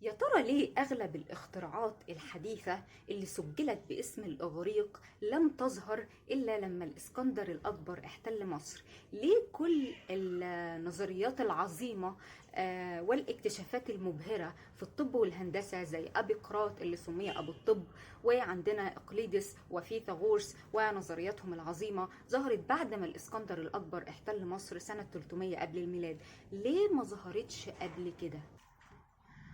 يا ترى ليه أغلب الاختراعات الحديثة اللي سجلت باسم الإغريق لم تظهر إلا لما الإسكندر الأكبر احتل مصر؟ ليه كل النظريات العظيمة والاكتشافات المبهرة في الطب والهندسة زي أبيقراط اللي سمي أبو الطب، وعندنا إقليدس وفيثاغورس ونظرياتهم العظيمة ظهرت بعد ما الإسكندر الأكبر احتل مصر سنة 300 قبل الميلاد؟ ليه ما ظهرتش قبل كده؟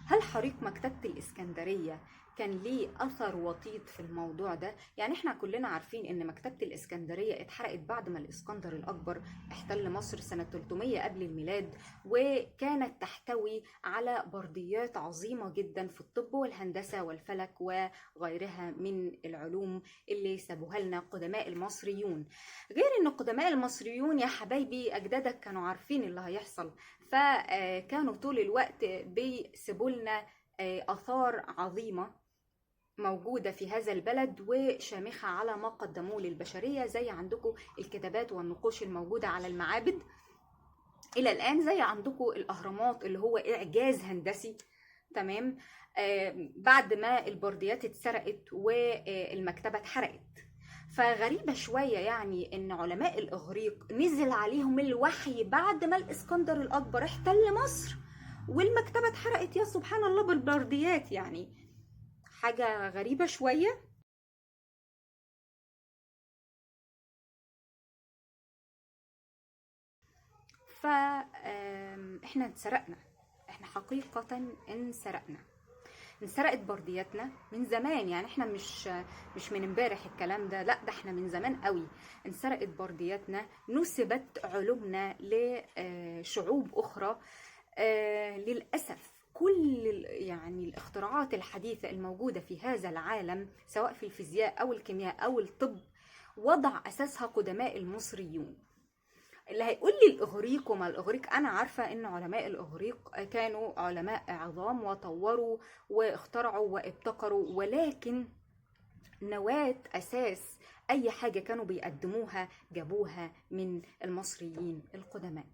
هل حريق مكتبة الإسكندرية كان ليه أثر وطيد في الموضوع ده؟ يعني احنا كلنا عارفين ان مكتبة الإسكندرية اتحرقت بعد ما الإسكندر الأكبر احتل مصر سنة 300 قبل الميلاد، وكانت تحتوي على برديات عظيمة جدا في الطب والهندسة والفلك وغيرها من العلوم اللي سابوها لنا قدماء المصريون. غير ان قدماء المصريون يا حبايبي أجدادك كانوا عارفين اللي هيحصل، فكانوا طول الوقت بيسيبوا لنا آثار عظيمة موجودة في هذا البلد وشامخة على ما قدموه للبشرية، زي عندكم الكتابات والنقوش الموجودة على المعابد إلى الآن، زي عندكم الأهرامات اللي هو إعجاز هندسي. تمام. بعد ما البرديات اتسرقت والمكتبة اتحرقت، فغريبة شوية يعني ان علماء الاغريق نزل عليهم الوحي بعد ما الاسكندر الاكبر احتل مصر والمكتبة اتحرقت، يا سبحان الله، بالبرديات. يعني حاجة غريبة شوية. فاحنا انسرقنا، احنا حقيقة انسرقت بردياتنا من زمان. يعني احنا مش من امبارح الكلام ده، لا ده احنا من زمان قوي انسرقت بردياتنا، نسبت علومنا لشعوب اخرى. للاسف كل يعني الاختراعات الحديثة الموجودة في هذا العالم سواء في الفيزياء او الكيمياء او الطب وضع اساسها قدماء المصريون. اللي هيقول لي الإغريق وما الإغريق، أنا عارفة إن علماء الإغريق كانوا علماء عظام وطوروا واخترعوا وابتكروا، ولكن نواة أساس أي حاجة كانوا بيقدموها جابوها من المصريين القدماء.